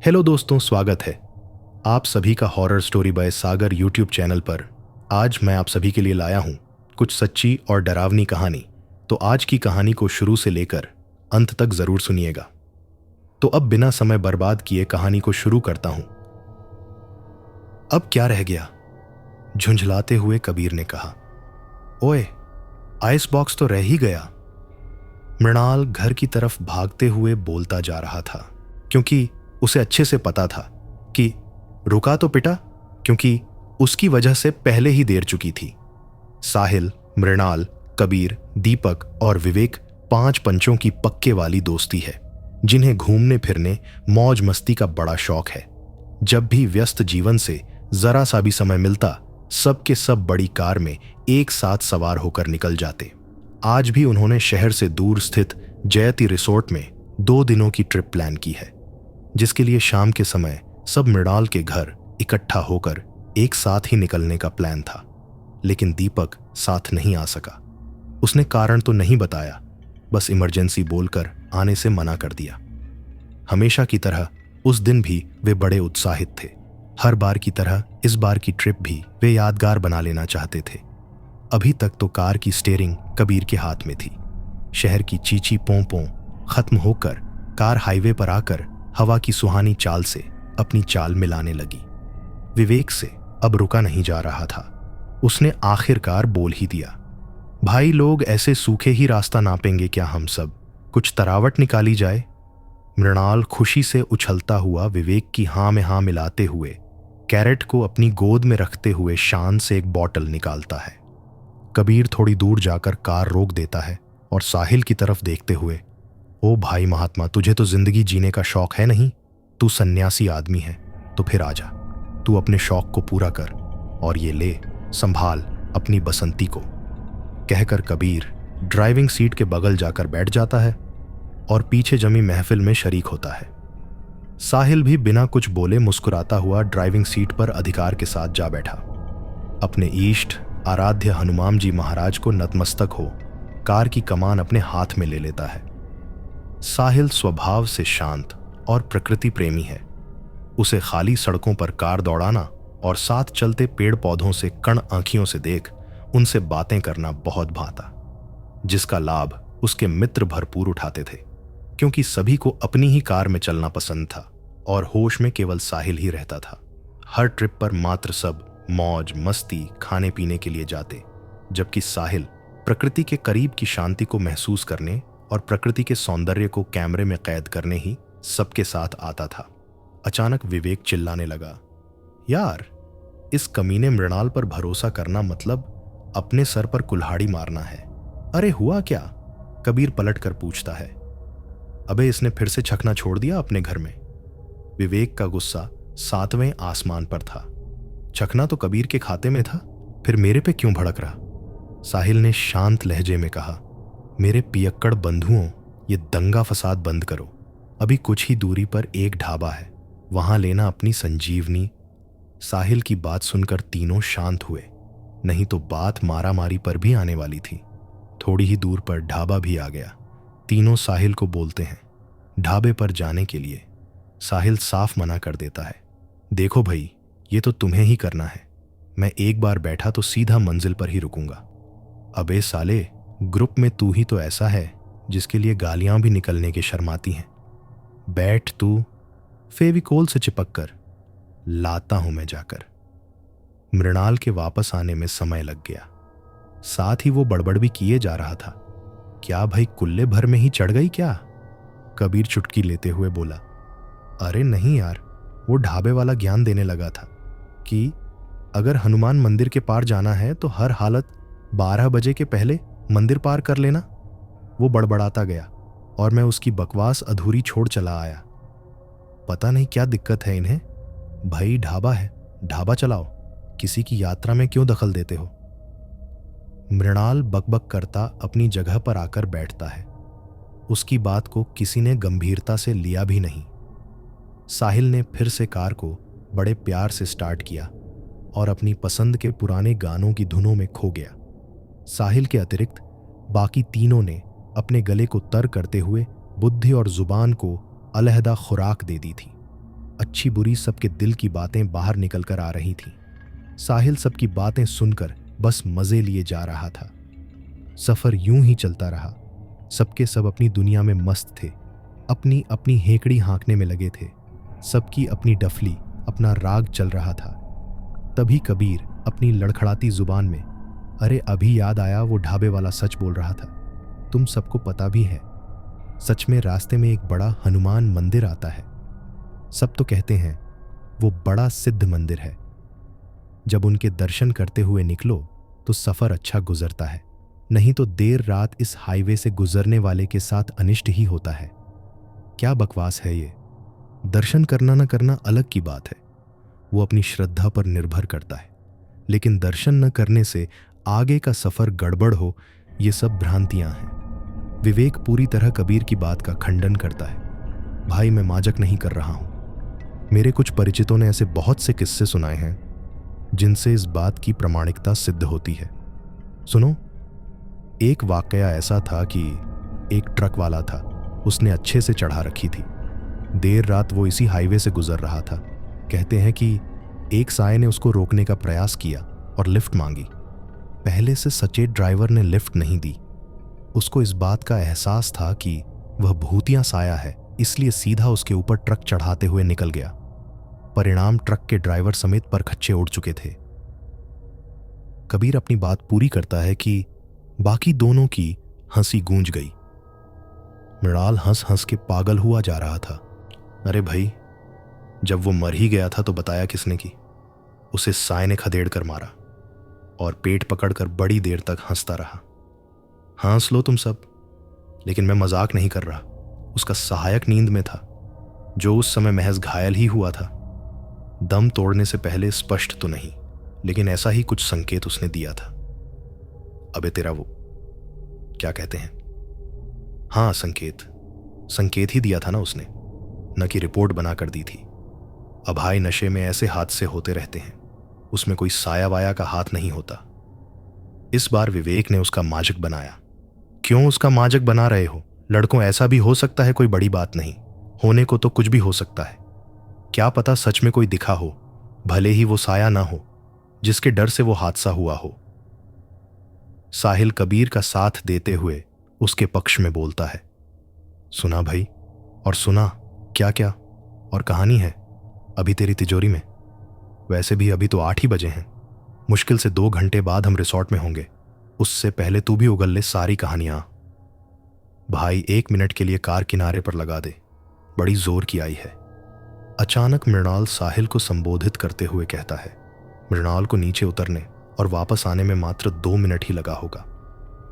Hello दोस्तों, स्वागत है आप सभी का horror story by Sagar YouTube channel पर। आज मैं आप सभी के लिए लाया हूं कुछ सच्ची और डरावनी कहानी। तो आज की कहानी को शुरू से लेकर अंत तक जरूर सुनिएगा। तो अब बिना समय बर्बाद किए कहानी को शुरू करता हूं। अब क्या रह गया, झुंझलाते हुए कबीर ने कहा। ओए, आइस बॉक्स तो रह ही गया। मृणाल घर की तरफ भागते हुए बोलता जा रहा था, क्योंकि उसे अच्छे से पता था कि रुका तो पिटा, क्योंकि उसकी वजह से पहले ही देर चुकी थी। साहिल, मृणाल, कबीर, दीपक और विवेक 5 पंचों की पक्के वाली दोस्ती है, जिन्हें घूमने फिरने मौज मस्ती का बड़ा शौक है। जब भी व्यस्त जीवन से जरा सा भी समय मिलता, सब के सब बड़ी कार में एक साथ सवार होकर निकल जाते। आज भी उन्होंने शहर से दूर स्थित जयति रिसोर्ट में 2 दिनों की ट्रिप प्लान की है, जिसके लिए शाम के समय सब मृणाल के घर इकट्ठा होकर एक साथ ही निकलने का प्लान था। लेकिन दीपक साथ नहीं आ सका। उसने कारण तो नहीं बताया, बस इमरजेंसी बोलकर आने से मना कर दिया। हमेशा की तरह उस दिन भी वे बड़े उत्साहित थे। हर बार की तरह इस बार की ट्रिप भी वे यादगार बना लेना चाहते थे। अभी तक तो कार की स्टीयरिंग कबीर के हाथ में थी। शहर की चींची पों पों खत्म होकर कार हाईवे पर आकर हवा की सुहानी चाल से अपनी चाल मिलाने लगी। विवेक से अब रुका नहीं जा रहा था। उसने आखिरकार बोल ही दिया, भाई लोग ऐसे सूखे ही रास्ता नापेंगे क्या हम सब? कुछ तरावट निकाली जाए। मृणाल खुशी से उछलता हुआ विवेक की हाँ में हाँ मिलाते हुए कैरेट को अपनी गोद में रखते हुए शान से एक बॉटल निकालता है। कबीर थोड़ी दूर जाकर कार रोक देता है और साहिल की तरफ देखते हुए, ओ भाई महात्मा, तुझे तो जिंदगी जीने का शौक है नहीं? तू सन्यासी आदमी है तो फिर आजा, तू अपने शौक को पूरा कर और ये ले, संभाल अपनी बसंती को। कहकर कबीर ड्राइविंग सीट के बगल जाकर बैठ जाता है और पीछे जमी महफिल में शरीक होता है। साहिल भी बिना कुछ बोले मुस्कुराता हुआ ड्राइविंग सीट पर अधिकार के साथ जा बैठा। अपने इष्ट आराध्य हनुमान जी महाराज को नतमस्तक हो कार की कमान अपने हाथ में ले लेता है। साहिल स्वभाव से शांत और प्रकृति प्रेमी है। उसे खाली सड़कों पर कार दौड़ाना और साथ चलते पेड़ पौधों से कण आंखियों से देख उनसे बातें करना बहुत भाता, जिसका लाभ उसके मित्र भरपूर उठाते थे, क्योंकि सभी को अपनी ही कार में चलना पसंद था और होश में केवल साहिल ही रहता था। हर ट्रिप पर मात्र सब मौज मस्ती खाने पीने के लिए जाते, जबकि साहिल प्रकृति के करीब की शांति को महसूस करने और प्रकृति के सौंदर्य को कैमरे में कैद करने ही सबके साथ आता था। अचानक विवेक चिल्लाने लगा, यार, इस कमीने मृणाल पर भरोसा करना मतलब अपने सर पर कुल्हाड़ी मारना है। अरे हुआ क्या? कबीर पलट कर पूछता है। अबे, इसने फिर से छकना छोड़ दिया अपने घर में। विवेक का गुस्सा 7वें आसमान पर था। छकना तो कबीर के खाते में था, फिर मेरे पे क्यों भड़क रहा? साहिल ने शांत लहजे में कहा, मेरे पियक्कड़ बंधुओं, ये दंगा फसाद बंद करो। अभी कुछ ही दूरी पर एक ढाबा है, वहां लेना अपनी संजीवनी। साहिल की बात सुनकर तीनों शांत हुए, नहीं तो बात मारामारी पर भी आने वाली थी। थोड़ी ही दूर पर ढाबा भी आ गया। तीनों साहिल को बोलते हैं ढाबे पर जाने के लिए। साहिल साफ मना कर देता है, देखो भाई, ये तो तुम्हें ही करना है। मैं एक बार बैठा तो सीधा मंजिल पर ही रुकूंगा। अबे साले, ग्रुप में तू ही तो ऐसा है जिसके लिए गालियां भी निकलने के शर्माती हैं। बैठ तू, फेविकोल से चिपक कर लाता हूं मैं जाकर। मृणाल के वापस आने में समय लग गया। साथ ही वो बड़बड़ भी किए जा रहा था, क्या भाई कुल्ले भर में ही चढ़ गई क्या? कबीर चुटकी लेते हुए बोला, अरे नहीं यार, वो ढाबे वाला ज्ञान देने लगा था कि अगर हनुमान मंदिर के पार जाना है तो हर हालत 12 बजे के पहले मंदिर पार कर लेना। वो बड़बड़ाता गया और मैं उसकी बकवास अधूरी छोड़ चला आया। पता नहीं क्या दिक्कत है इन्हें। भाई ढाबा है, ढाबा चलाओ, किसी की यात्रा में क्यों दखल देते हो? मृणाल बकबक करता अपनी जगह पर आकर बैठता है। उसकी बात को किसी ने गंभीरता से लिया भी नहीं। साहिल ने फिर से कार को बड़े प्यार से स्टार्ट किया और अपनी पसंद के पुराने गानों की धुनों में खो गया। साहिल के अतिरिक्त बाकी तीनों ने अपने गले को तर करते हुए बुद्धि और जुबान को अलहदा खुराक दे दी थी। अच्छी बुरी सबके दिल की बातें बाहर निकल कर आ रही थीं। साहिल सबकी बातें सुनकर बस मजे लिए जा रहा था। सफर यूं ही चलता रहा। सबके सब अपनी दुनिया में मस्त थे, अपनी अपनी हेकड़ी हाँकने में लगे थे। सबकी अपनी डफली, अपना राग चल रहा था। तभी कबीर अपनी लड़खड़ाती जुबान में, अरे अभी याद आया, वो ढाबे वाला सच बोल रहा था। तुम सबको पता भी है, सच में रास्ते में एक बड़ा हनुमान मंदिर आता है। सब तो कहते हैं वो बड़ा सिद्ध मंदिर है। जब उनके दर्शन करते हुए निकलो तो सफर अच्छा गुजरता है, नहीं तो देर रात इस हाईवे से गुजरने वाले के साथ अनिष्ट ही होता है। क्या बकवास है ये। दर्शन करना न करना अलग की बात है, वो अपनी श्रद्धा पर निर्भर करता है। लेकिन दर्शन न करने से आगे का सफर गड़बड़ हो, ये सब भ्रांतियां हैं। विवेक पूरी तरह कबीर की बात का खंडन करता है। भाई, मैं माजक नहीं कर रहा हूं। मेरे कुछ परिचितों ने ऐसे बहुत से किस्से सुनाए हैं जिनसे इस बात की प्रामाणिकता सिद्ध होती है। सुनो, एक वाकया ऐसा था कि एक ट्रक वाला था, उसने अच्छे से चढ़ा रखी थी। देर रात वो इसी हाईवे से गुजर रहा था। कहते हैं कि एक साये ने उसको रोकने का प्रयास किया और लिफ्ट मांगी। पहले से सचेत ड्राइवर ने लिफ्ट नहीं दी। उसको इस बात का एहसास था कि वह भूतिया साया है, इसलिए सीधा उसके ऊपर ट्रक चढ़ाते हुए निकल गया। परिणाम, ट्रक के ड्राइवर समेत परखच्चे उड़ चुके थे। कबीर अपनी बात पूरी करता है कि बाकी दोनों की हंसी गूंज गई। मृणाल हंस हंस के पागल हुआ जा रहा था। अरे भाई, जब वो मर ही गया था तो बताया किसने की? उसे साय ने खदेड़ कर मारा और पेट पकड़कर बड़ी देर तक हंसता रहा। हंस लो तुम सब, लेकिन मैं मजाक नहीं कर रहा। उसका सहायक नींद में था, जो उस समय महज घायल ही हुआ था। दम तोड़ने से पहले स्पष्ट तो नहीं, लेकिन ऐसा ही कुछ संकेत उसने दिया था। अबे तेरा वो क्या कहते हैं, हाँ, संकेत ही दिया था ना उसने, न कि रिपोर्ट बना कर दी थी। अभाई नशे में ऐसे हादसे होते रहते हैं, उसमें कोई साया वाया का हाथ नहीं होता। इस बार विवेक ने उसका माजक बनाया। क्यों उसका माजक बना रहे हो? लड़कों, ऐसा भी हो सकता है, कोई बड़ी बात नहीं। होने को तो कुछ भी हो सकता है। क्या पता सच में कोई दिखा हो, भले ही वो साया ना हो जिसके डर से वो हादसा हुआ हो। साहिल कबीर का साथ देते हुए उसके पक्ष में बोलता है। सुना भाई, और सुना क्या क्या, और कहानी है अभी तेरी तिजोरी में। वैसे भी अभी तो 8 ही बजे हैं, मुश्किल से 2 घंटे बाद हम रिसॉर्ट में होंगे। उससे पहले तू भी उगल ले सारी कहानियां। भाई, 1 मिनट के लिए कार किनारे पर लगा दे, बड़ी जोर की आई है। अचानक मृणाल साहिल को संबोधित करते हुए कहता है। मृणाल को नीचे उतरने और वापस आने में मात्र 2 मिनट ही लगा होगा।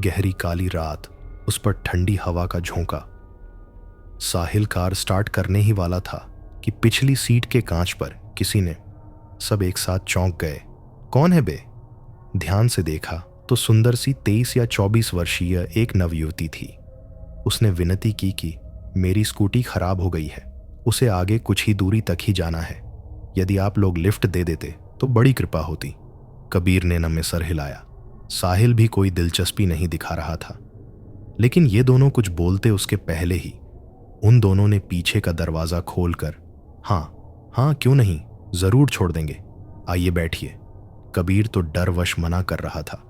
गहरी काली रात, उस पर ठंडी हवा का झोंका। साहिल कार स्टार्ट करने ही वाला था कि पिछली सीट के कांच पर किसी ने, सब एक साथ चौंक गए। कौन है बे? ध्यान से देखा तो सुंदर सी 23 या 24 वर्षीय एक नवयुवती थी। उसने विनती की कि मेरी स्कूटी खराब हो गई है, उसे आगे कुछ ही दूरी तक ही जाना है, यदि आप लोग लिफ्ट दे देते तो बड़ी कृपा होती। कबीर ने नम में सर हिलाया। साहिल भी कोई दिलचस्पी नहीं दिखा रहा था, लेकिन ये दोनों कुछ बोलते उसके पहले ही उन दोनों ने पीछे का दरवाजा खोलकर, हाँ क्यों नहीं, जरूर छोड़ देंगे, आइए बैठिए। कबीर तो डरवश मना कर रहा था,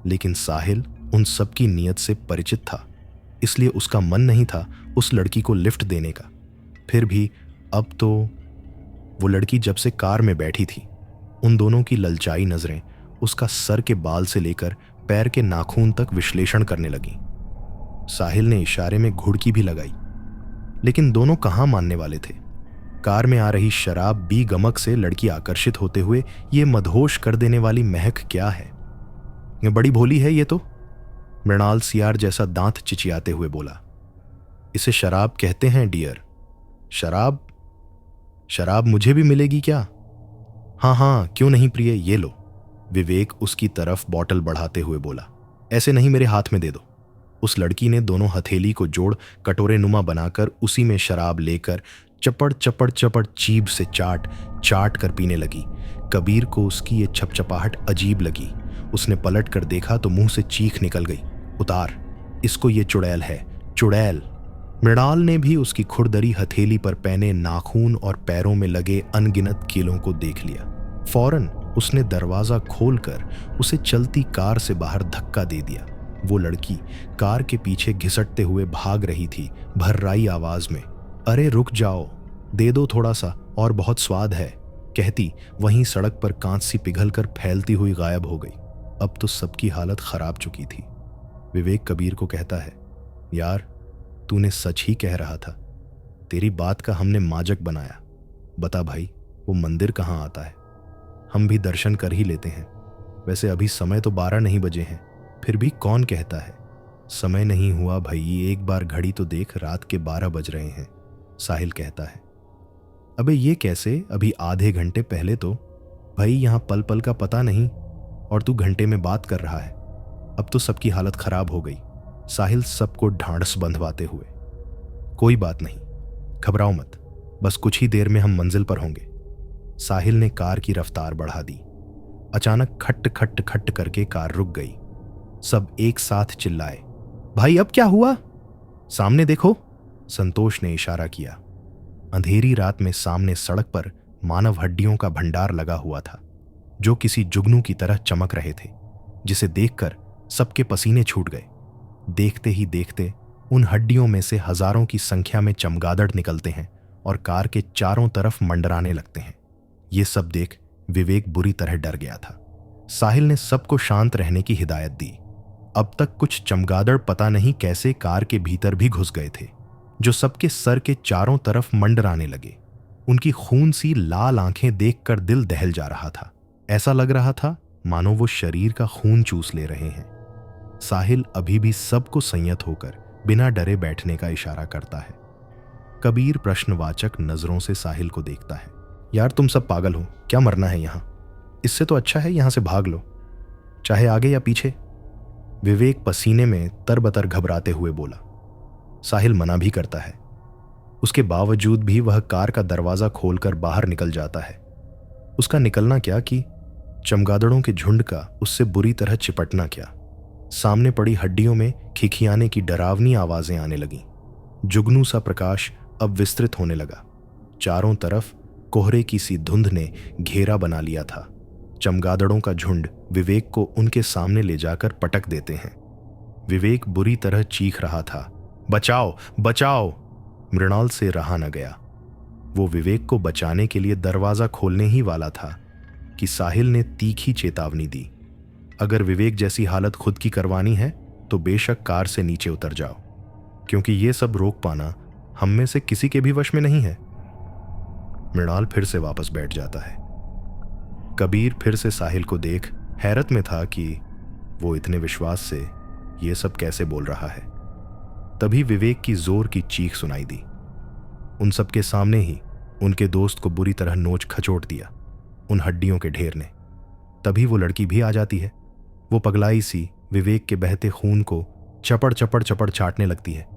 लेकिन साहिल उन सब की नीयत से परिचित था, इसलिए उसका मन नहीं था उस लड़की को लिफ्ट देने का। फिर भी अब तो वो लड़की जब से कार में बैठी थी, उन दोनों की ललचाई नजरें उसका सर के बाल से लेकर पैर के नाखून तक विश्लेषण करने लगी। साहिल ने इशारे में घुड़की भी लगाई, लेकिन दोनों कहां मानने वाले थे। कार में आ रही शराब बी गमक से लड़की आकर्षित होते हुए ये मदहोश कर देने वाली महक क्या है? ये बड़ी भोली है ये तो। मृणाल सियार जैसा दांत चिचियाते हुए बोला। इसे शराब कहते हैं डियर। शराब मुझे भी मिलेगी क्या? हाँ, क्यों नहीं प्रिय, ये लो। विवेक उसकी तरफ बॉटल बढ़ाते हुए बोला। ऐसे नहीं, मेरे हाथ में दे दो। उस लड़की ने दोनों हथेली को जोड़ कटोरे नुमा बनाकर उसी में शराब लेकर चपड़ चपड़ चपड़ जीभ से चाट कर पीने लगी। कबीर को उसकी ये छपछपाहट अजीब लगी। उसने पलट कर देखा तो मुंह से चीख निकल गई। उतार इसको, ये चुड़ैल है, चुड़ैल। मृणाल ने भी उसकी खुरदरी हथेली पर पहने नाखून और पैरों में लगे अनगिनत कीलों को देख लिया। फौरन उसने दरवाजा खोलकर उसे चलती कार से बाहर धक्का दे दिया। वो लड़की कार के पीछे घिसटते हुए भाग रही थी, भर्राई आवाज में, अरे रुक जाओ, दे दो थोड़ा सा और बहुत स्वाद है, कहती वहीं सड़क पर कांच सी पिघलकर फैलती हुई गायब हो गई। अब तो सबकी हालत खराब चुकी थी। विवेक कबीर को कहता है, यार तूने सच ही कह रहा था, तेरी बात का हमने माजक बनाया। बता भाई, वो मंदिर कहाँ आता है? हम भी दर्शन कर ही लेते हैं। वैसे अभी समय तो 12 नहीं बजे हैं, फिर भी कौन कहता है समय नहीं हुआ भाई, एक बार घड़ी तो देख, रात के 12 बज रहे हैं, साहिल कहता है। अबे ये कैसे, अभी आधे घंटे पहले तो भाई यहाँ पल पल का पता नहीं, और तू घंटे में बात कर रहा है। अब तो सबकी हालत खराब हो गई, साहिल सबको ढांढस बंधवाते हुए। कोई बात नहीं, घबराओ मत, बस कुछ ही देर में हम मंजिल पर होंगे। साहिल ने कार की रफ्तार बढ़ा दी। अचानक खट खट खट करके कार रुक गई। सब एक साथ चिल्लाए, भाई अब क्या हुआ? सामने देखो, संतोष ने इशारा किया। अंधेरी रात में सामने सड़क पर मानव हड्डियों का भंडार लगा हुआ था, जो किसी जुगनू की तरह चमक रहे थे, जिसे देखकर सबके पसीने छूट गए। देखते ही देखते उन हड्डियों में से हजारों की संख्या में चमगादड़ निकलते हैं और कार के चारों तरफ मंडराने लगते हैं। ये सब देख विवेक बुरी तरह डर गया था। साहिल ने सबको शांत रहने की हिदायत दी। अब तक कुछ चमगादड़ पता नहीं कैसे कार के भीतर भी घुस गए थे, जो सबके सर के चारों तरफ मंडराने लगे। उनकी खून सी लाल आंखें देखकर दिल दहल जा रहा था। ऐसा लग रहा था मानो वो शरीर का खून चूस ले रहे हैं। साहिल अभी भी सबको संयत होकर बिना डरे बैठने का इशारा करता है। कबीर प्रश्नवाचक नजरों से साहिल को देखता है। यार तुम सब पागल हो, क्या मरना है यहाँ? इससे तो अच्छा है यहां से भाग लो, चाहे आगे या पीछे। विवेक पसीने में तरबतर घबराते हुए बोला। साहिल मना भी करता है, उसके बावजूद भी वह कार का दरवाजा खोलकर बाहर निकल जाता है। उसका निकलना क्या कि चमगादड़ों के झुंड का उससे बुरी तरह चिपटना क्या। सामने पड़ी हड्डियों में खिखियाने की डरावनी आवाजें आने लगीं। जुगनू सा प्रकाश अब विस्तृत होने लगा। चारों तरफ कोहरे की सी धुंध ने घेरा बना लिया था। चमगादड़ों का झुंड विवेक को उनके सामने ले जाकर पटक देते हैं। विवेक बुरी तरह चीख रहा था, बचाओ बचाओ। मृणाल से रहा न गया। वो विवेक को बचाने के लिए दरवाजा खोलने ही वाला था कि साहिल ने तीखी चेतावनी दी, अगर विवेक जैसी हालत खुद की करवानी है तो बेशक कार से नीचे उतर जाओ, क्योंकि ये सब रोक पाना हम में से किसी के भी वश में नहीं है। मृणाल फिर से वापस बैठ जाता है। कबीर फिर से साहिल को देख हैरत में था कि वो इतने विश्वास से ये सब कैसे बोल रहा है। तभी विवेक की जोर की चीख सुनाई दी। उन सबके सामने ही उनके दोस्त को बुरी तरह नोच खचोट दिया उन हड्डियों के ढेर ने। तभी वो लड़की भी आ जाती है। वो पगलाई सी विवेक के बहते खून को चपड़ चपड़ चपड़ चाटने लगती है।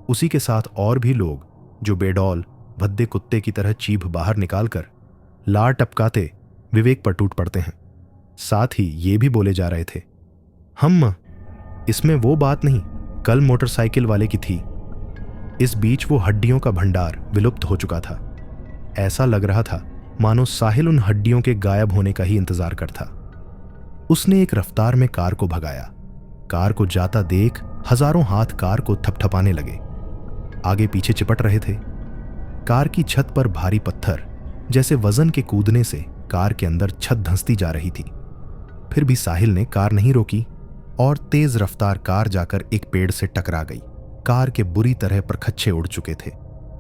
उसी के साथ और भी लोग, जो बेडौल भद्दे कुत्ते की तरह जीभ बाहर निकालकर लार टपकाते विवेक पर टूट पड़ते हैं। साथ ही ये भी बोले जा रहे थे, हम इसमें वो बात नहीं कल मोटरसाइकिल वाले की थी। इस बीच वो हड्डियों का भंडार विलुप्त हो चुका था। ऐसा लग रहा था मानो साहिल उन हड्डियों के गायब होने का ही इंतजार करता। उसने एक रफ्तार में कार को भगाया। कार को जाता देख हजारों हाथ कार को थपथपाने लगे, आगे पीछे चिपट रहे थे। कार की छत पर भारी पत्थर जैसे वजन के कूदने से कार के अंदर छत धंसती जा रही थी। फिर भी साहिल ने कार नहीं रोकी और तेज रफ्तार कार जाकर एक पेड़ से टकरा गई। कार के बुरी तरह परखच्चे उड़ चुके थे।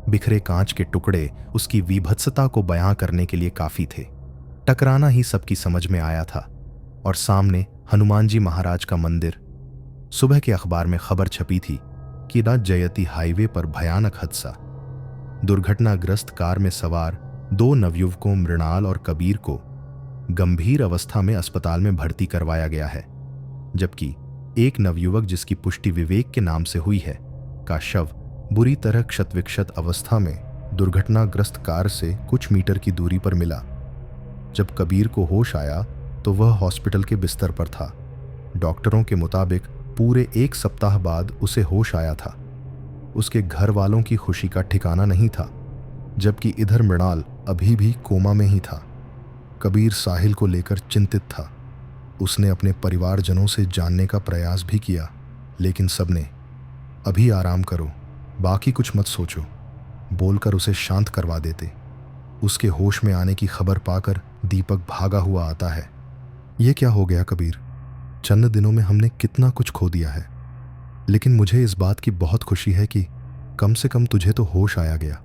बिखरे कांच के टुकड़े उसकी विभत्सता को बयां करने के लिए काफी थे। टकराना ही सबकी समझ में आया था और सामने हनुमान जी महाराज का मंदिर। सुबह के अखबार में खबर छपी थी कि जयती हाईवे पर भयानक हादसा। दुर्घटनाग्रस्त कार में सवार 2 नवयुवकों मृणाल और कबीर को गंभीर अवस्था में अस्पताल में भर्ती करवाया गया है, जबकि एक नवयुवक, जिसकी पुष्टि विवेक के नाम से हुई है, का शव बुरी तरह क्षत-विक्षत अवस्था में दुर्घटनाग्रस्त कार से कुछ मीटर की दूरी पर मिला। जब कबीर को होश आया तो वह हॉस्पिटल के बिस्तर पर था। डॉक्टरों के मुताबिक पूरे 1 सप्ताह बाद उसे होश आया था। उसके घर वालों की खुशी का ठिकाना नहीं था, जबकि इधर मृणाल अभी भी कोमा में ही था। कबीर साहिल को लेकर चिंतित था। उसने अपने परिवारजनों से जानने का प्रयास भी किया, लेकिन सबने अभी आराम करो, बाकी कुछ मत सोचो बोलकर उसे शांत करवा देते। उसके होश में आने की खबर पाकर दीपक भागा हुआ आता है। ये क्या हो गया कबीर? चंद दिनों में हमने कितना कुछ खो दिया है, लेकिन मुझे इस बात की बहुत खुशी है कि कम से कम तुझे तो होश आया गया।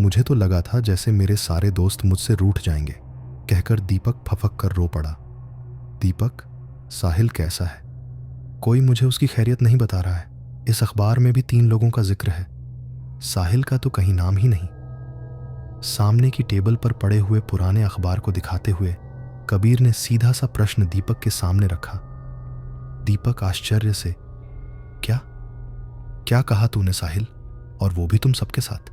मुझे तो लगा था जैसे मेरे सारे दोस्त मुझसे रूठ जाएंगे, कहकर दीपक फफक कर रो पड़ा। दीपक, साहिल कैसा है? कोई मुझे उसकी खैरियत नहीं बता रहा है। इस अखबार में भी 3 लोगों का जिक्र है, साहिल का तो कहीं नाम ही नहीं। सामने की टेबल पर पड़े हुए पुराने अखबार को दिखाते हुए कबीर ने सीधा सा प्रश्न दीपक के सामने रखा। दीपक आश्चर्य से, क्या क्या कहा तूने साहिल? और वो भी तुम सबके साथ?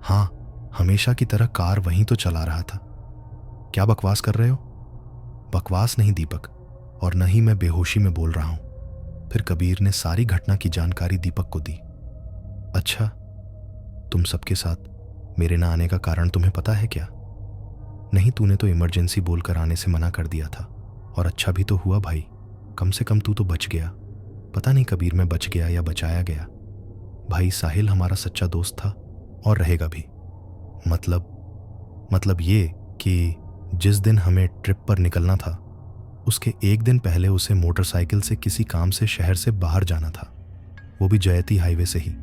हाँ, हमेशा की तरह कार वहीं तो चला रहा था। क्या बकवास कर रहे हो? बकवास नहीं दीपक, और न ही मैं बेहोशी में बोल रहा हूं। फिर कबीर ने सारी घटना की जानकारी दीपक को दी। अच्छा, तुम सबके साथ मेरे ना आने का कारण तुम्हें पता है क्या? नहीं, तूने तो इमरजेंसी बोलकर आने से मना कर दिया था, और अच्छा भी तो हुआ भाई, कम से कम तू तो बच गया। पता नहीं कबीर मैं बच गया या बचाया गया। भाई साहिल हमारा सच्चा दोस्त था और रहेगा भी। मतलब ये कि जिस दिन हमें ट्रिप पर निकलना था, उसके एक दिन पहले उसे मोटरसाइकिल से किसी काम से शहर से बाहर जाना था, वो भी जयती हाईवे से ही।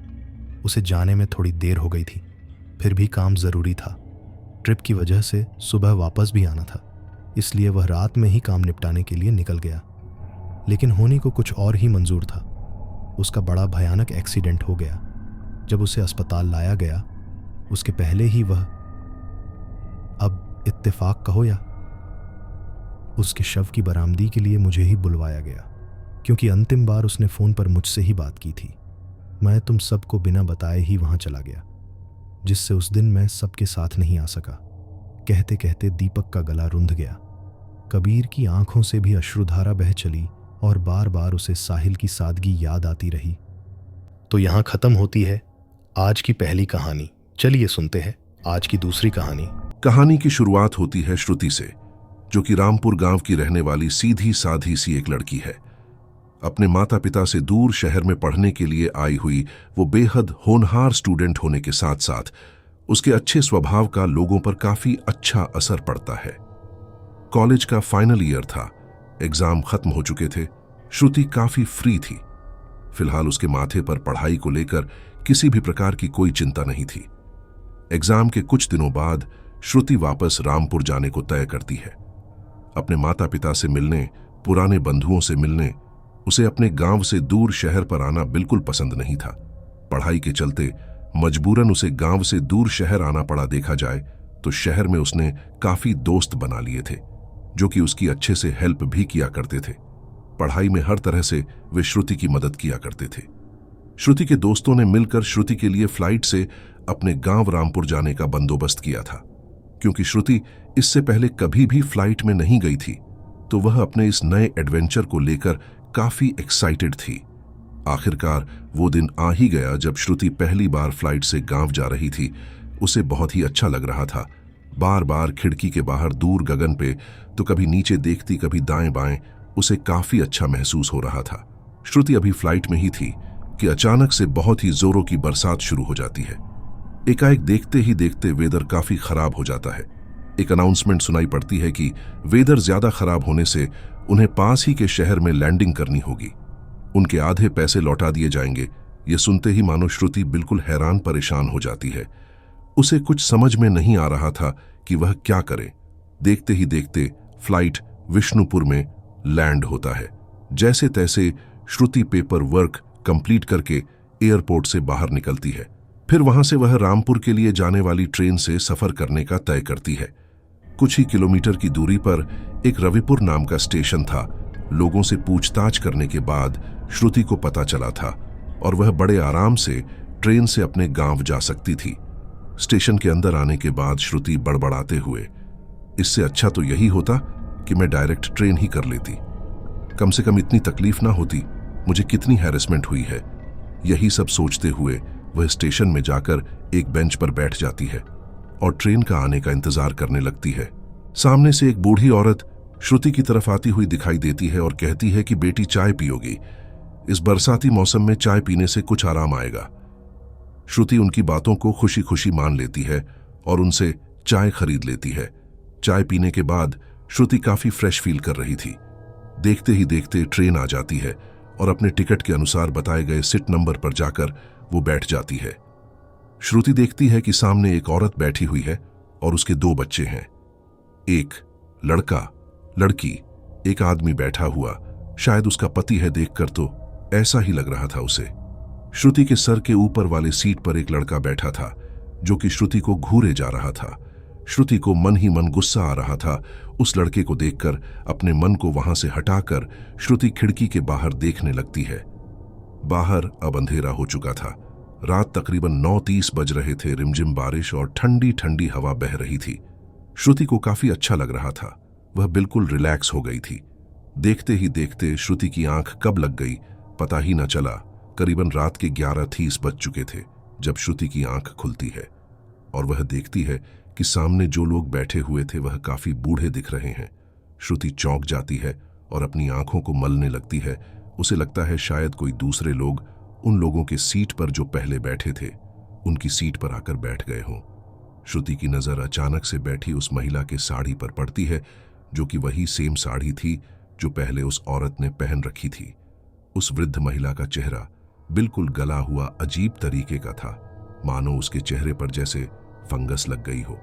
उसे जाने में थोड़ी देर हो गई थी, फिर भी काम ज़रूरी था। ट्रिप की वजह से सुबह वापस भी आना था, इसलिए वह रात में ही काम निपटाने के लिए निकल गया। लेकिन होने को कुछ और ही मंजूर था। उसका बड़ा भयानक एक्सीडेंट हो गया। जब उसे अस्पताल लाया गया, उसके पहले ही वह, अब इत्तेफाक कहो या उसके शव की बरामदी के लिए मुझे ही बुलवाया गया, क्योंकि अंतिम बार उसने फ़ोन पर मुझसे ही बात की थी। मैं तुम सबको बिना बताए ही वहां चला गया, जिससे उस दिन मैं सबके साथ नहीं आ सका। कहते कहते दीपक का गला रुंध गया। कबीर की आंखों से भी अश्रुधारा बह चली और बार बार उसे साहिल की सादगी याद आती रही। तो यहाँ खत्म होती है आज की पहली कहानी। चलिए सुनते हैं आज की दूसरी कहानी। कहानी की शुरुआत होती है श्रुति से, जो कि रामपुर गांव की रहने वाली सीधी साधी सी एक लड़की है। अपने माता पिता से दूर शहर में पढ़ने के लिए आई हुई वो बेहद होनहार स्टूडेंट होने के साथ साथ उसके अच्छे स्वभाव का लोगों पर काफी अच्छा असर पड़ता है। कॉलेज का फाइनल ईयर था, एग्जाम खत्म हो चुके थे। श्रुति काफी फ्री थी। फिलहाल उसके माथे पर पढ़ाई को लेकर किसी भी प्रकार की कोई चिंता नहीं थी। एग्जाम के कुछ दिनों बाद श्रुति वापस रामपुर जाने को तय करती है। अपने माता पिता से मिलने, पुराने बंधुओं से मिलने उसे अपने गांव से दूर शहर पर आना बिल्कुल पसंद नहीं था। पढ़ाई के चलते मजबूरन उसे गांव से दूर शहर आना पड़ा। देखा जाए तो शहर में उसने काफी दोस्त बना लिए थे, जो कि उसकी अच्छे से हेल्प भी किया करते थे। पढ़ाई में हर तरह से वे श्रुति की मदद किया करते थे। श्रुति के दोस्तों ने मिलकर श्रुति के लिए फ्लाइट से अपने गांव रामपुर जाने का बंदोबस्त किया था। क्योंकि श्रुति इससे पहले कभी भी फ्लाइट में नहीं गई थी, तो वह अपने इस नए एडवेंचर को लेकर काफी एक्साइटेड थी। आखिरकार वो दिन आ ही गया जब श्रुति पहली बार फ्लाइट से गांव जा रही थी। उसे बहुत ही अच्छा लग रहा था। बार बार खिड़की के बाहर दूर गगन पे तो कभी नीचे देखती, कभी दाएं बाएं, उसे काफी अच्छा महसूस हो रहा था। श्रुति अभी फ्लाइट में ही थी कि अचानक से बहुत ही जोरों की बरसात शुरू हो जाती है। एकाएक देखते ही देखते वेदर काफी खराब हो जाता है। एक अनाउंसमेंट सुनाई पड़ती है कि वेदर ज्यादा खराब होने से उन्हें पास ही के शहर में लैंडिंग करनी होगी। उनके आधे पैसे लौटा दिए जाएंगे। ये सुनते ही मानो श्रुति बिल्कुल हैरान परेशान हो जाती है। उसे कुछ समझ में नहीं आ रहा था कि वह क्या करे। देखते ही देखते फ्लाइट विष्णुपुर में लैंड होता है। जैसे तैसे श्रुति पेपर वर्क कंप्लीट करके एयरपोर्ट से बाहर निकलती है। फिर वहां से वह रामपुर के लिए जाने वाली ट्रेन से सफर करने का तय करती है। कुछ ही किलोमीटर की दूरी पर एक रविपुर नाम का स्टेशन था। लोगों से पूछताछ करने के बाद श्रुति को पता चला था और वह बड़े आराम से ट्रेन से अपने गांव जा सकती थी। स्टेशन के अंदर आने के बाद श्रुति बड़बड़ाते हुए, इससे अच्छा तो यही होता कि मैं डायरेक्ट ट्रेन ही कर लेती, कम से कम इतनी तकलीफ ना होती। मुझे कितनी हैरेसमेंट हुई है, यही सब सोचते हुए वह स्टेशन में जाकर एक बेंच पर बैठ जाती है और ट्रेन का आने का इंतजार करने लगती है। सामने से एक बूढ़ी औरत श्रुति की तरफ आती हुई दिखाई देती है और कहती है कि बेटी चाय पियोगी, इस बरसाती मौसम में चाय पीने से कुछ आराम आएगा। श्रुति उनकी बातों को खुशी खुशी मान लेती है और उनसे चाय खरीद लेती है। चाय पीने के बाद श्रुति काफी फ्रेश फील कर रही थी। देखते ही देखते ट्रेन आ जाती है और अपने टिकट के अनुसार बताए गए सीट नंबर पर जाकर वो बैठ जाती है। श्रुति देखती है कि सामने एक औरत बैठी हुई है और उसके 2 बच्चे हैं, एक लड़का लड़की, एक आदमी बैठा हुआ, शायद उसका पति है। देखकर तो ऐसा ही लग रहा था उसे। श्रुति के सर के ऊपर वाले सीट पर एक लड़का बैठा था जो कि श्रुति को घूरे जा रहा था। श्रुति को मन ही मन गुस्सा आ रहा था। उस लड़के को देखकर अपने मन को वहां से हटाकर श्रुति खिड़की के बाहर देखने लगती है। बाहर अब अंधेरा हो चुका था। रात तकरीबन 9:30 बज रहे थे। रिमझिम बारिश और ठंडी ठंडी हवा बह रही थी। श्रुति को काफी अच्छा लग रहा था। वह बिल्कुल रिलैक्स हो गई थी। देखते ही देखते श्रुति की आंख कब लग गई पता ही न चला। करीबन रात के 11:30 बज चुके थे जब श्रुति की आंख खुलती है और वह देखती है कि सामने जो लोग बैठे हुए थे वह काफी बूढ़े दिख रहे हैं। श्रुति चौंक जाती है और अपनी आंखों को मलने लगती है। उसे लगता है शायद कोई दूसरे लोग उन लोगों के सीट पर जो पहले बैठे थे उनकी सीट पर आकर बैठ गए हों। श्रुति की नजर अचानक से बैठी उस महिला के साड़ी पर पड़ती है जो कि वही सेम साड़ी थी जो पहले उस औरत ने पहन रखी थी। उस वृद्ध महिला का चेहरा बिल्कुल गला हुआ अजीब तरीके का था, मानो उसके चेहरे पर जैसे फंगस लग गई हो।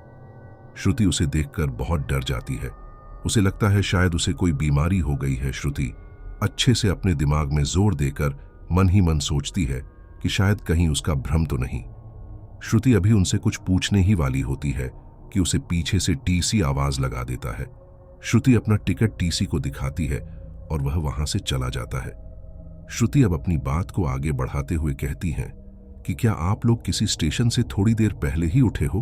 श्रुति उसे देखकर बहुत डर जाती है। उसे लगता है शायद उसे कोई बीमारी हो गई है। श्रुति अच्छे से अपने दिमाग में जोर देकर मन ही मन सोचती है कि शायद कहीं उसका भ्रम तो नहीं। श्रुति अभी उनसे कुछ पूछने ही वाली होती है कि उसे पीछे से टीसी आवाज लगा देता है। श्रुति अपना टिकट टीसी को दिखाती है और वह वहां से चला जाता है। श्रुति अब अपनी बात को आगे बढ़ाते हुए कहती हैं कि क्या आप लोग किसी स्टेशन से थोड़ी देर पहले ही उठे हो?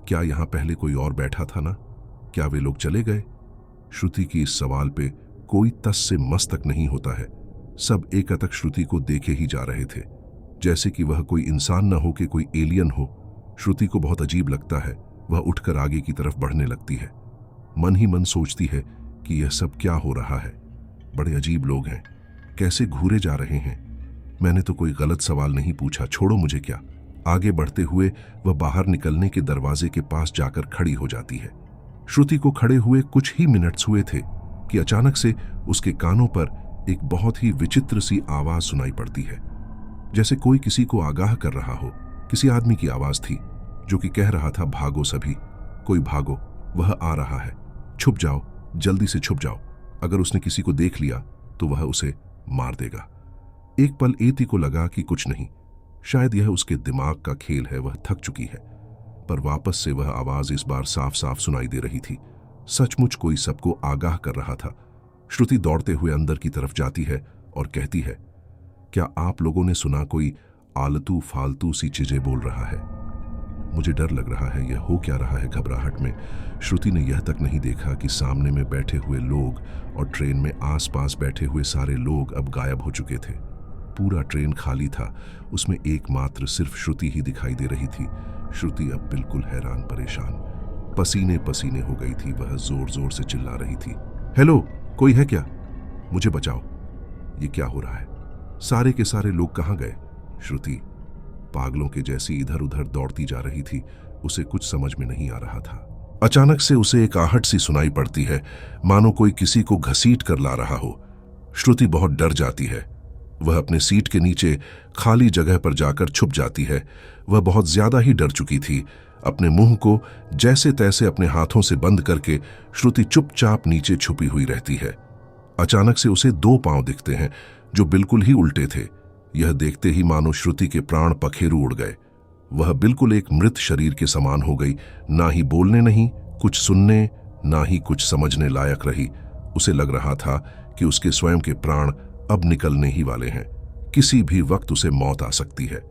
क्या यहां पहले कोई और बैठा था ना? क्या वे लोग चले गए? श्रुति की इस सवाल पे कोई तस से मस तक नहीं होता है। सब एकटक श्रुति को देखे ही जा रहे थे, जैसे कि वह कोई इंसान न हो कि कोई एलियन हो। श्रुति को बहुत अजीब लगता है। वह उठकर आगे की तरफ बढ़ने लगती है। मन ही मन सोचती है कि यह सब क्या हो रहा है। बड़े अजीब लोग हैं, कैसे घूरे जा रहे हैं। मैंने तो कोई गलत सवाल नहीं पूछा, छोड़ो मुझे क्या। आगे बढ़ते हुए वह बाहर निकलने के दरवाजे के पास जाकर खड़ी हो जाती है। श्रुति को खड़े हुए कुछ ही मिनट्स हुए थे कि अचानक से उसके कानों पर एक बहुत ही विचित्र सी आवाज सुनाई पड़ती है, जैसे कोई किसी को आगाह कर रहा हो। किसी आदमी की आवाज थी जो कि कह रहा था, भागो सभी, कोई भागो, वह आ रहा है, छुप जाओ, जल्दी से छुप जाओ। अगर उसने किसी को देख लिया तो वह उसे मार देगा। एक पल एती को लगा कि कुछ नहीं, शायद यह उसके दिमाग का खेल है, वह थक चुकी है। पर वापस से वह आवाज इस बार साफ साफ सुनाई दे रही थी। सचमुच कोई सबको आगाह कर रहा था। श्रुति दौड़ते हुए अंदर की तरफ जाती है और कहती है, क्या आप लोगों ने सुना कोई आलतू फालतू सी चीजें बोल रहा है? मुझे डर लग रहा है, यह हो क्या रहा है। घबराहट में श्रुति ने यह तक नहीं देखा कि सामने में बैठे हुए लोग और ट्रेन में आसपास बैठे हुए सारे लोग अब गायब हो चुके थे। पूरा ट्रेन खाली था, उसमें एकमात्र सिर्फ श्रुति ही दिखाई दे रही थी। श्रुति अब बिल्कुल हैरान परेशान, पसीने पसीने हो गई थी। वह जोर जोर से चिल्ला रही थी, हेलो, कोई है क्या? मुझे बचाओ, ये क्या हो रहा है? सारे के सारे लोग कहाँ गए? श्रुति पागलों के जैसी इधर उधर दौड़ती जा रही थी। उसे कुछ समझ में नहीं आ रहा था। अचानक से उसे एक आहट सी सुनाई पड़ती है, मानो कोई किसी को घसीट कर ला रहा हो। श्रुति बहुत डर जाती है। वह अपने सीट के नीचे खाली जगह पर जाकर छुप जाती है। वह बहुत ज्यादा ही डर चुकी थी। अपने मुंह को जैसे तैसे अपने हाथों से बंद करके श्रुति चुपचाप नीचे छुपी हुई रहती है। अचानक से उसे 2 पांव दिखते हैं जो बिल्कुल ही उल्टे थे। यह देखते ही मानो श्रुति के प्राण पखेरु उड़ गए। वह बिल्कुल एक मृत शरीर के समान हो गई, ना ही बोलने नहीं, कुछ सुनने, ना ही कुछ समझने लायक रही। उसे लग रहा था कि उसके स्वयं के प्राण अब निकलने ही वाले हैं। किसी भी वक्त उसे मौत आ सकती है।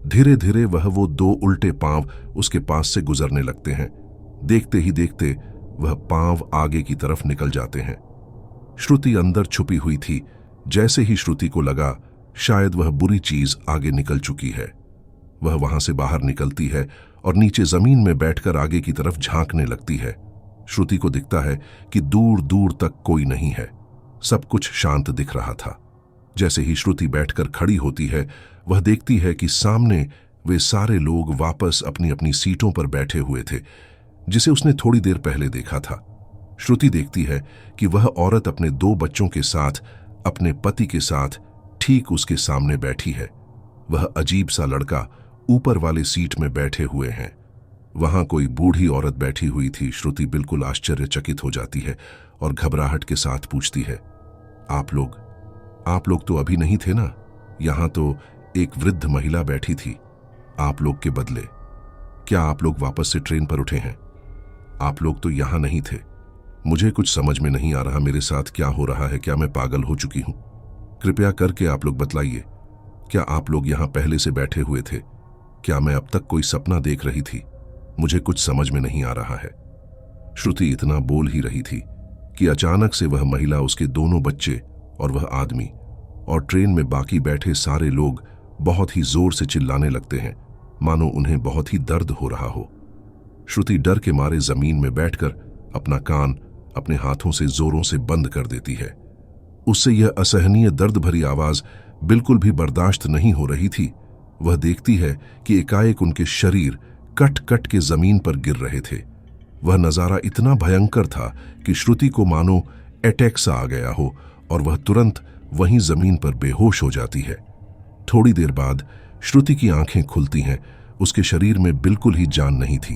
धीरे धीरे वो 2 उल्टे पांव उसके पास से गुजरने लगते हैं। देखते ही देखते वह पांव आगे की तरफ निकल जाते हैं। श्रुति अंदर छुपी हुई थी। जैसे ही श्रुति को लगा शायद वह बुरी चीज आगे निकल चुकी है। वह वहां से बाहर निकलती है और नीचे जमीन में बैठकर आगे की तरफ झांकने लगती है। श्रुति को दिखता है कि दूर दूर तक कोई नहीं है, सब कुछ शांत दिख रहा था। जैसे ही श्रुति बैठकर खड़ी होती है, वह देखती है कि सामने वे सारे लोग वापस अपनी अपनी सीटों पर बैठे हुए थे, जिसे उसने थोड़ी देर पहले देखा था। श्रुति देखती है कि वह औरत अपने 2 बच्चों के साथ अपने पति के साथ ठीक उसके सामने बैठी है। वह अजीब सा लड़का ऊपर वाले सीट में बैठे हुए हैं। वहां कोई बूढ़ी औरत बैठी हुई थी। श्रुति बिल्कुल आश्चर्यचकित हो जाती है और घबराहट के साथ पूछती है, आप लोग तो अभी नहीं थे ना? यहां तो एक वृद्ध महिला बैठी थी। आप लोग के बदले क्या आप लोग वापस से ट्रेन पर उठे हैं? आप लोग तो यहां नहीं थे। मुझे कुछ समझ में नहीं आ रहा, मेरे साथ क्या हो रहा है? क्या मैं पागल हो चुकी हूं? कृपया करके आप लोग बतलाइए, क्या आप लोग यहां पहले से बैठे हुए थे? क्या मैं अब तक कोई सपना देख रही थी? मुझे कुछ समझ में नहीं आ रहा है। श्रुति इतना बोल ही रही थी कि अचानक से वह महिला, उसके दोनों बच्चे और वह आदमी और ट्रेन में बाकी बैठे सारे लोग बहुत ही जोर से चिल्लाने लगते हैं, मानो उन्हें बहुत ही दर्द हो रहा हो। श्रुति डर के मारे जमीन में बैठकर अपना कान अपने हाथों से जोरों से बंद कर देती है। उससे यह असहनीय दर्द भरी आवाज बिल्कुल भी बर्दाश्त नहीं हो रही थी। वह देखती है कि एकाएक उनके शरीर कट कट के जमीन पर गिर रहे थे। वह नजारा इतना भयंकर था कि श्रुति को मानो अटैक सा आ गया हो और वह तुरंत वहीं जमीन पर बेहोश हो जाती है। थोड़ी देर बाद श्रुति की आंखें खुलती हैं। उसके शरीर में बिल्कुल ही जान नहीं थी।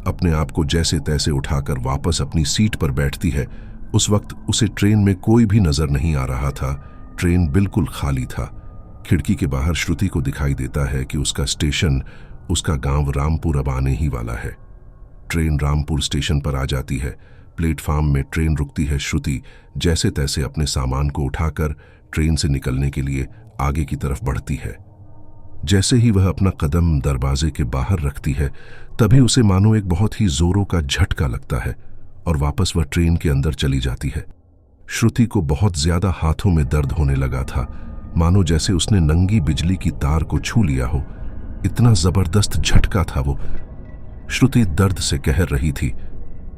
अपने आप को जैसे तैसे उठाकर वापस अपनी सीट पर बैठती है। उस वक्त उसे ट्रेन में कोई भी नजर नहीं आ रहा था। ट्रेन बिल्कुल खाली था। खिड़की के बाहर श्रुति को दिखाई देता है कि उसका स्टेशन, उसका गांव रामपुर अब आने ही वाला है। ट्रेन रामपुर स्टेशन पर आ जाती है। प्लेटफार्म में ट्रेन रुकती है। श्रुति जैसे तैसे अपने सामान को उठाकर ट्रेन से निकलने के लिए आगे की तरफ बढ़ती है। जैसे ही वह अपना कदम दरवाजे के बाहर रखती है, तभी उसे मानो एक बहुत ही जोरों का झटका लगता है और वापस वह ट्रेन के अंदर चली जाती है। श्रुति को बहुत ज्यादा हाथों में दर्द होने लगा था, मानो जैसे उसने नंगी बिजली की तार को छू लिया हो। इतना जबरदस्त झटका था वो। श्रुति दर्द से कहर रही थी।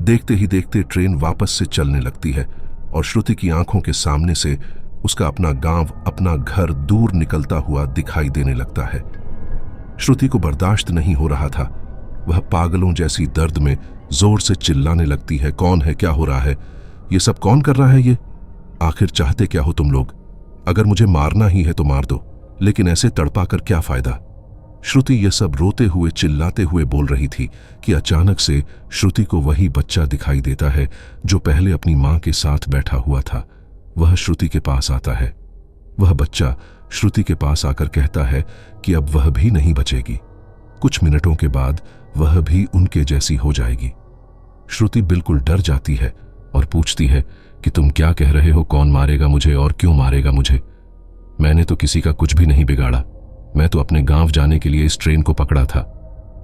देखते ही देखते ट्रेन वापस से चलने लगती है और श्रुति की आंखों के सामने से उसका अपना गांव, अपना घर दूर निकलता हुआ दिखाई देने लगता है। श्रुति को बर्दाश्त नहीं हो रहा था। वह पागलों जैसी दर्द में जोर से चिल्लाने लगती है, कौन है? क्या हो रहा है? ये सब कौन कर रहा है? ये आखिर चाहते क्या हो तुम लोग? अगर मुझे मारना ही है तो मार दो, लेकिन ऐसे तड़पा कर क्या फायदा? श्रुति यह सब रोते हुए चिल्लाते हुए बोल रही थी कि अचानक से श्रुति को वही बच्चा दिखाई देता है जो पहले अपनी मां के साथ बैठा हुआ था। वह श्रुति के पास आता है। वह बच्चा श्रुति के पास आकर कहता है कि अब वह भी नहीं बचेगी। कुछ मिनटों के बाद वह भी उनके जैसी हो जाएगी। श्रुति बिल्कुल डर जाती है और पूछती है कि तुम क्या कह रहे हो? कौन मारेगा मुझे और क्यों मारेगा मुझे? मैंने तो किसी का कुछ भी नहीं बिगाड़ा। मैं तो अपने गांव जाने के लिए इस ट्रेन को पकड़ा था।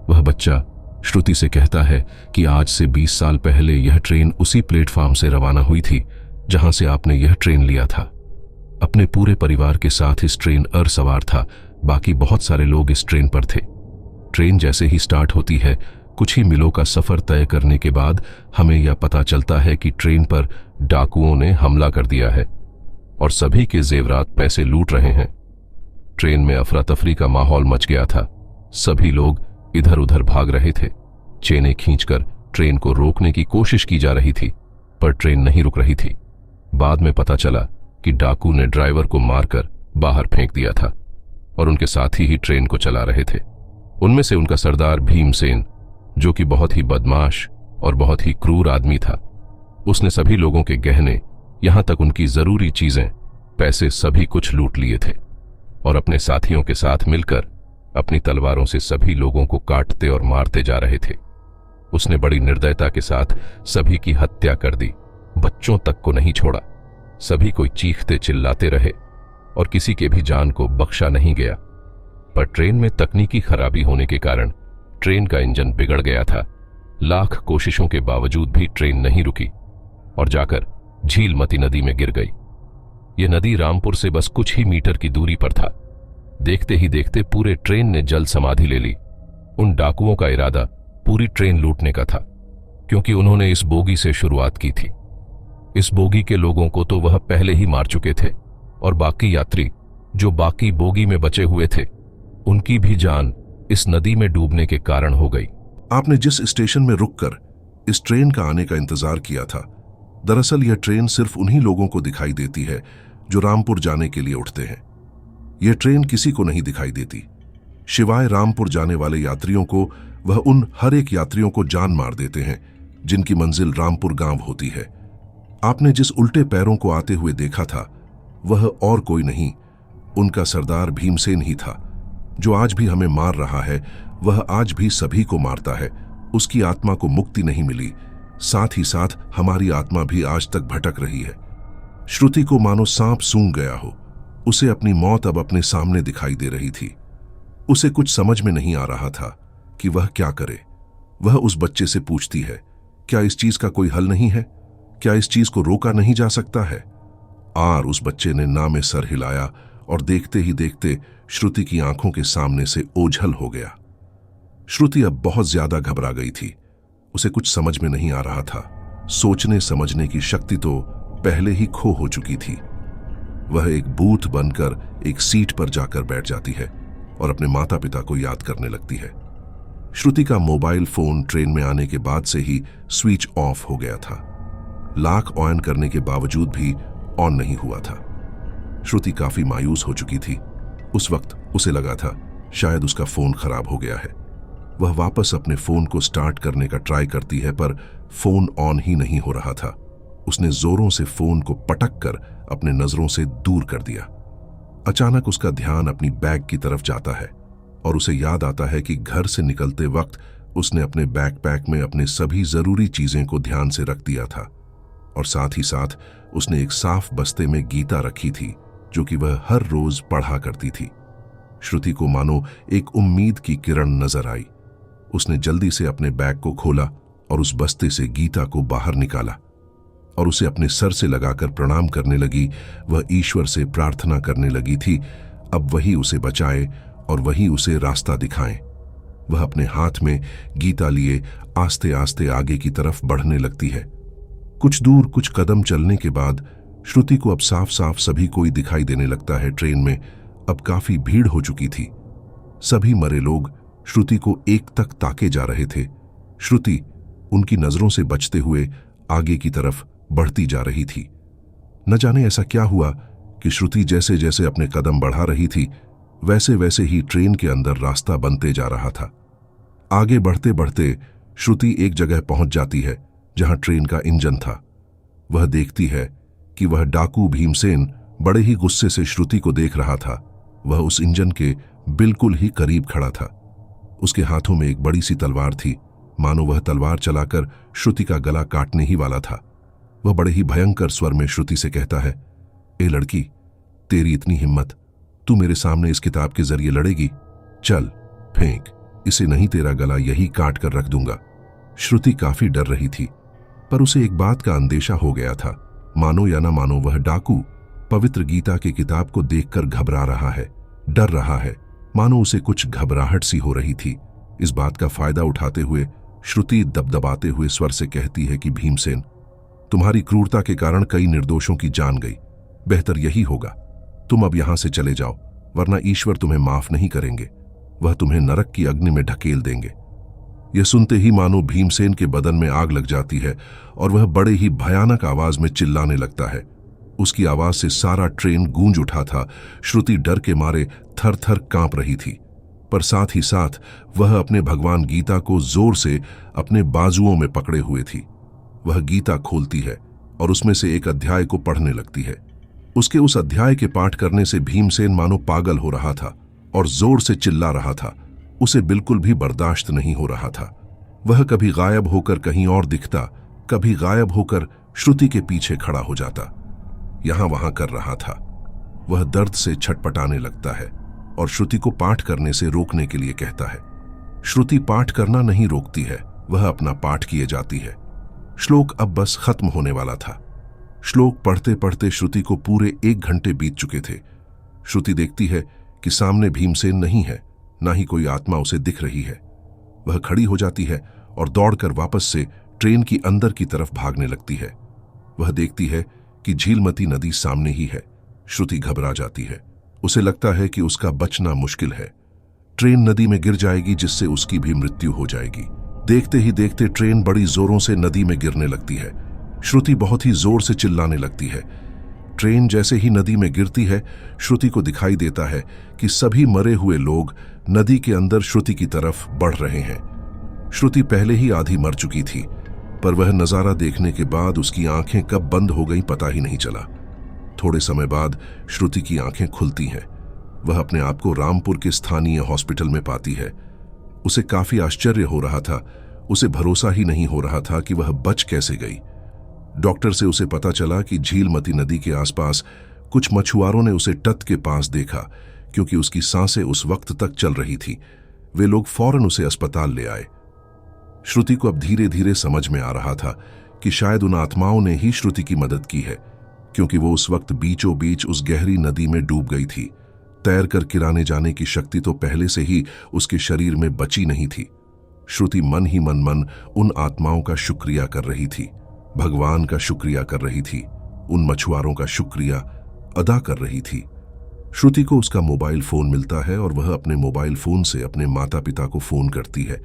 वह बच्चा श्रुति से कहता है कि आज से 20 साल पहले यह ट्रेन उसी प्लेटफार्म से रवाना हुई थी जहां से आपने यह ट्रेन लिया था। अपने पूरे परिवार के साथ इस ट्रेन पर सवार था। बाकी बहुत सारे लोग इस ट्रेन पर थे। ट्रेन जैसे ही स्टार्ट होती है, कुछ ही मिलों का सफर तय करने के बाद हमें यह पता चलता है कि ट्रेन पर डाकुओं ने हमला कर दिया है और सभी के जेवरात, पैसे लूट रहे हैं। ट्रेन में अफरा तफरी का माहौल मच गया था। सभी लोग इधर उधर भाग रहे थे। चेनें खींचकर ट्रेन को रोकने की कोशिश की जा रही थी, पर ट्रेन नहीं रुक रही थी। बाद में पता चला कि डाकू ने ड्राइवर को मारकर बाहर फेंक दिया था और उनके साथी ही ट्रेन को चला रहे थे। उनमें से उनका सरदार भीमसेन, जो कि बहुत ही बदमाश और बहुत ही क्रूर आदमी था, उसने सभी लोगों के गहने, यहां तक उनकी जरूरी चीजें, पैसे, सभी कुछ लूट लिए थे और अपने साथियों के साथ मिलकर अपनी तलवारों से सभी लोगों को काटते और मारते जा रहे थे। उसने बड़ी निर्दयता के साथ सभी की हत्या कर दी, बच्चों तक को नहीं छोड़ा। सभी कोई चीखते चिल्लाते रहे और किसी के भी जान को बख्शा नहीं गया। पर ट्रेन में तकनीकी खराबी होने के कारण ट्रेन का इंजन बिगड़ गया था। लाख कोशिशों के बावजूद भी ट्रेन नहीं रुकी और जाकर झीलमती नदी में गिर गई। यह नदी रामपुर से बस कुछ ही मीटर की दूरी पर था। देखते ही देखते पूरे ट्रेन ने जल समाधि ले ली। उन डाकुओं का इरादा पूरी ट्रेन लूटने का था, क्योंकि उन्होंने इस बोगी से शुरुआत की थी। इस बोगी के लोगों को तो वह पहले ही मार चुके थे, और बाकी यात्री जो बाकी बोगी में बचे हुए थे, उनकी भी जान इस नदी में डूबने के कारण हो गई। आपने जिस स्टेशन में रुककर इस ट्रेन का आने का इंतजार किया था, दरअसल यह ट्रेन सिर्फ उन्हीं लोगों को दिखाई देती है जो रामपुर जाने के लिए उठते हैं। यह ट्रेन किसी को नहीं दिखाई देती, शिवाय रामपुर जाने वाले यात्रियों को। वह उन हर एक यात्रियों को जान मार देते हैं जिनकी मंजिल रामपुर गांव होती है। आपने जिस उल्टे पैरों को आते हुए देखा था, वह और कोई नहीं, उनका सरदार भीमसेन ही था, जो आज भी हमें मार रहा है। वह आज भी सभी को मारता है। उसकी आत्मा को मुक्ति नहीं मिली, साथ ही साथ हमारी आत्मा भी आज तक भटक रही है। श्रुति को मानो सांप सूंघ गया हो। उसे अपनी मौत अब अपने सामने दिखाई दे रही थी। उसे कुछ समझ में नहीं आ रहा था कि वह क्या करे। वह उस बच्चे से पूछती है, क्या इस चीज का कोई हल नहीं है? क्या इस चीज को रोका नहीं जा सकता है? आर उस बच्चे ने ना में सर हिलाया, और देखते ही देखते श्रुति की आंखों के सामने से ओझल हो गया। श्रुति अब बहुत ज्यादा घबरा गई थी। उसे कुछ समझ में नहीं आ रहा था। सोचने समझने की शक्ति तो पहले ही खो हो चुकी थी। वह एक भूत बनकर एक सीट पर जाकर बैठ जाती है और अपने माता पिता को याद करने लगती है। श्रुति का मोबाइल फोन ट्रेन में आने के बाद से ही स्विच ऑफ हो गया था। लाख ऑन करने के बावजूद भी ऑन नहीं हुआ था। श्रुति काफी मायूस हो चुकी थी। उस वक्त उसे लगा था शायद उसका फोन खराब हो गया है। वह वापस अपने फोन को स्टार्ट करने का ट्राई करती है, पर फोन ऑन ही नहीं हो रहा था। उसने जोरों से फोन को पटक कर अपने नजरों से दूर कर दिया। अचानक उसका ध्यान अपनी बैग की तरफ जाता है और उसे याद आता है कि घर से निकलते वक्त उसने अपने बैकपैक में अपने सभी जरूरी चीजें को ध्यान से रख दिया था, और साथ ही साथ उसने एक साफ बस्ते में गीता रखी थी जो कि वह हर रोज पढ़ा करती थी। श्रुति को मानो एक उम्मीद की किरण नजर आई। उसने जल्दी से अपने बैग को खोला और उस बस्ते से गीता को बाहर निकाला और उसे अपने सर से लगाकर प्रणाम करने लगी। वह ईश्वर से प्रार्थना करने लगी थी, अब वही उसे बचाए और वही उसे रास्ता दिखाए। वह अपने हाथ में गीता लिए आस्ते आस्ते आगे की तरफ बढ़ने लगती है। कुछ दूर कुछ कदम चलने के बाद श्रुति को अब साफ साफ सभी कोई दिखाई देने लगता है। ट्रेन में अब काफी भीड़ हो चुकी थी। सभी मरे लोग श्रुति को एक तक ताके जा रहे थे। श्रुति उनकी नजरों से बचते हुए आगे की तरफ बढ़ती जा रही थी। न जाने ऐसा क्या हुआ कि श्रुति जैसे जैसे अपने कदम बढ़ा रही थी, वैसे वैसे ही ट्रेन के अंदर रास्ता बनते जा रहा था। आगे बढ़ते बढ़ते श्रुति एक जगह पहुंच जाती है जहां ट्रेन का इंजन था। वह देखती है कि वह डाकू भीमसेन बड़े ही गुस्से से श्रुति को देख रहा था। वह उस इंजन के बिल्कुल ही करीब खड़ा था। उसके हाथों में एक बड़ी सी तलवार थी, मानो वह तलवार चलाकर श्रुति का गला काटने ही वाला था। वह बड़े ही भयंकर स्वर में श्रुति से कहता है, ए लड़की, तेरी इतनी हिम्मत, तू मेरे सामने इस किताब के जरिए लड़ेगी? चल फेंक इसे, नहीं तेरा गला यही काट कर रख दूंगा। श्रुति काफी डर रही थी, पर उसे एक बात का अंदेशा हो गया था। मानो या ना मानो वह डाकू पवित्र गीता की किताब को देखकर घबरा रहा है, डर रहा है, मानो उसे कुछ घबराहट सी हो रही थी। इस बात का फायदा उठाते हुए श्रुति दबदबाते हुए स्वर से कहती है कि भीमसेन, तुम्हारी क्रूरता के कारण कई निर्दोषों की जान गई। बेहतर यही होगा तुम अब यहां से चले जाओ, वरना ईश्वर तुम्हें माफ नहीं करेंगे। वह तुम्हें नरक की अग्नि में ढकेल देंगे। यह सुनते ही मानो भीमसेन के बदन में आग लग जाती है और वह बड़े ही भयानक आवाज में चिल्लाने लगता है। उसकी आवाज से सारा ट्रेन गूंज उठा था। श्रुति डर के मारे थर थर कांप रही थी, पर साथ ही साथ वह अपने भगवान गीता को जोर से अपने बाजुओं में पकड़े हुए थी। वह गीता खोलती है और उसमें से एक अध्याय को पढ़ने लगती है। उसके उस अध्याय के पाठ करने से भीमसेन मानो पागल हो रहा था और जोर से चिल्ला रहा था। उसे बिल्कुल भी बर्दाश्त नहीं हो रहा था। वह कभी गायब होकर कहीं और दिखता, कभी गायब होकर श्रुति के पीछे खड़ा हो जाता, यहां वहां कर रहा था। वह दर्द से छटपटाने लगता है और श्रुति को पाठ करने से रोकने के लिए कहता है। श्रुति पाठ करना नहीं रोकती है, वह अपना पाठ किए जाती है। श्लोक अब बस खत्म होने वाला था। श्लोक पढ़ते पढ़ते श्रुति को पूरे 1 घंटे बीत चुके थे। श्रुति देखती है कि सामने भीमसेन नहीं है, ना ही कोई आत्मा उसे दिख रही है। वह खड़ी हो जाती है और दौड़कर वापस से ट्रेन की अंदर की तरफ भागने लगती है। वह देखती है कि झीलमती नदी सामने ही है। श्रुति घबरा जाती है। उसे लगता है कि उसका बचना मुश्किल है। ट्रेन नदी में गिर जाएगी, जिससे उसकी भी मृत्यु हो जाएगी। देखते ही देखते ट्रेन बड़ी जोरों से नदी में गिरने लगती है। श्रुति बहुत ही जोर से चिल्लाने लगती है। ट्रेन जैसे ही नदी में गिरती है, श्रुति को दिखाई देता है कि सभी मरे हुए लोग नदी के अंदर श्रुति की तरफ बढ़ रहे हैं। श्रुति पहले ही आधी मर चुकी थी, पर वह नजारा देखने के बाद उसकी आंखें कब बंद हो गईं पता ही नहीं चला। थोड़े समय बाद श्रुति की आंखें खुलती हैं। वह अपने आप को रामपुर के स्थानीय हॉस्पिटल में पाती है। उसे काफी आश्चर्य हो रहा था। उसे भरोसा ही नहीं हो रहा था कि वह बच कैसे गई। डॉक्टर से उसे पता चला कि झीलमती नदी के आसपास कुछ मछुआरों ने उसे तट के पास देखा। क्योंकि उसकी सांसें उस वक्त तक चल रही थी, वे लोग फौरन उसे अस्पताल ले आए। श्रुति को अब धीरे धीरे समझ में आ रहा था कि शायद उन आत्माओं ने ही श्रुति की मदद की है, क्योंकि वो उस वक्त बीचों बीच उस गहरी नदी में डूब गई थी। तैर कर किराने जाने की शक्ति तो पहले से ही उसके शरीर में बची नहीं थी। श्रुति मन ही मन उन आत्माओं का शुक्रिया कर रही थी, भगवान का शुक्रिया कर रही थी, उन मछुआरों का शुक्रिया अदा कर रही थी। श्रुति को उसका मोबाइल फोन मिलता है और वह अपने मोबाइल फोन से अपने माता पिता को फोन करती है।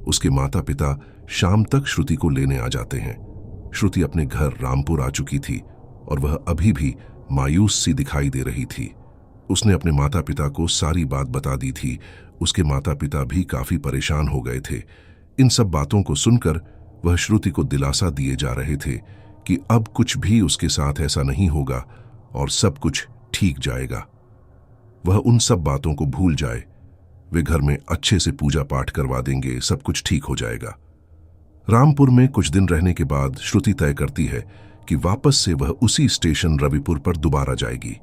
उसके माता पिता शाम तक श्रुति को लेने आ जाते हैं। श्रुति अपने घर रामपुर आ चुकी थी और वह अभी भी मायूस सी दिखाई दे रही थी। उसने अपने माता पिता को सारी बात बता दी थी। उसके माता पिता भी काफी परेशान हो गए थे। इन सब बातों को सुनकर वह श्रुति को दिलासा दिए जा रहे थे कि अब कुछ भी उसके साथ ऐसा नहीं होगा और सब कुछ ठीक जाएगा। वह उन सब बातों को भूल जाए। वे घर में अच्छे से पूजा पाठ करवा देंगे, सब कुछ ठीक हो जाएगा। रामपुर में कुछ दिन रहने के बाद श्रुति तय करती है कि वापस से वह उसी स्टेशन रविपुर पर दोबारा जाएगी।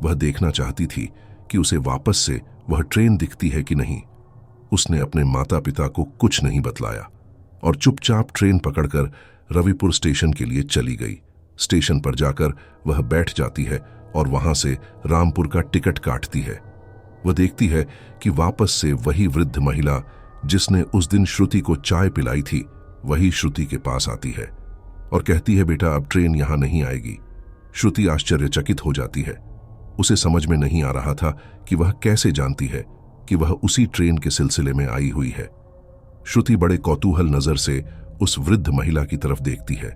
वह देखना चाहती थी कि उसे वापस से वह ट्रेन दिखती है कि नहीं। उसने अपने माता पिता को कुछ नहीं बतलाया और चुपचाप ट्रेन पकड़कर रविपुर स्टेशन के लिए चली गई। स्टेशन पर जाकर वह बैठ जाती है और वहां से रामपुर का टिकट काटती है। वह देखती है कि वापस से वही वृद्ध महिला जिसने उस दिन श्रुति को चाय पिलाई थी, वही श्रुति के पास आती है और कहती है, बेटा अब ट्रेन यहां नहीं आएगी। श्रुति आश्चर्यचकित हो जाती है। उसे समझ में नहीं आ रहा था कि वह कैसे जानती है कि वह उसी ट्रेन के सिलसिले में आई हुई है। श्रुति बड़े कौतूहल नजर से उस वृद्ध महिला की तरफ देखती है।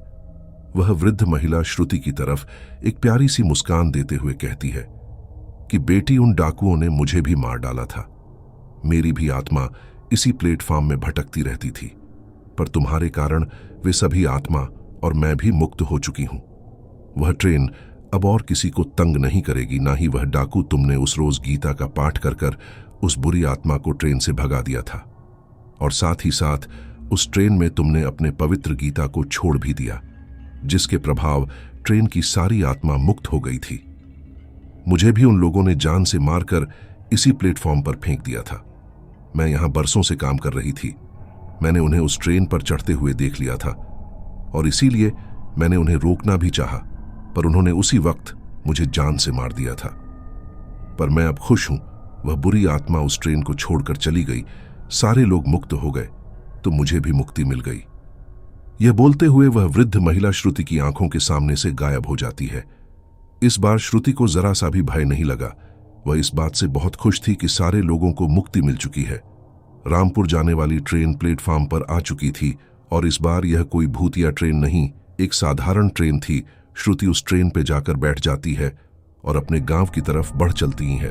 वह वृद्ध महिला श्रुति की तरफ एक प्यारी सी मुस्कान देते हुए कहती है कि बेटी, उन डाकुओं ने मुझे भी मार डाला था। मेरी भी आत्मा इसी प्लेटफॉर्म में भटकती रहती थी, पर तुम्हारे कारण वे सभी आत्मा और मैं भी मुक्त हो चुकी हूं। वह ट्रेन अब और किसी को तंग नहीं करेगी, ना ही वह डाकू तुमने उस रोज गीता का पाठ कर कर उस बुरी आत्मा को ट्रेन से भगा दिया था, और साथ ही साथ उस ट्रेन में तुमने अपने पवित्र गीता को छोड़ भी दिया, जिसके प्रभाव ट्रेन की सारी आत्मा मुक्त हो गई थी। मुझे भी उन लोगों ने जान से मारकर इसी प्लेटफॉर्म पर फेंक दिया था। मैं यहां बरसों से काम कर रही थी। मैंने उन्हें उस ट्रेन पर चढ़ते हुए देख लिया था और इसीलिए मैंने उन्हें रोकना भी चाहा, पर उन्होंने उसी वक्त मुझे जान से मार दिया था। पर मैं अब खुश हूं, वह बुरी आत्मा उस ट्रेन को छोड़कर चली गई, सारे लोग मुक्त हो गए, तो मुझे भी मुक्ति मिल गई। यह बोलते हुए वह वृद्ध महिला श्रुति की आंखों के सामने से गायब हो जाती है। इस बार श्रुति को जरा सा भी भय नहीं लगा। वह इस बात से बहुत खुश थी कि सारे लोगों को मुक्ति मिल चुकी है। रामपुर जाने वाली ट्रेन प्लेटफॉर्म पर आ चुकी थी और इस बार यह कोई भूतिया ट्रेन नहीं, एक साधारण ट्रेन थी। श्रुति उस ट्रेन पर जाकर बैठ जाती है और अपने गांव की तरफ बढ़ चलती है।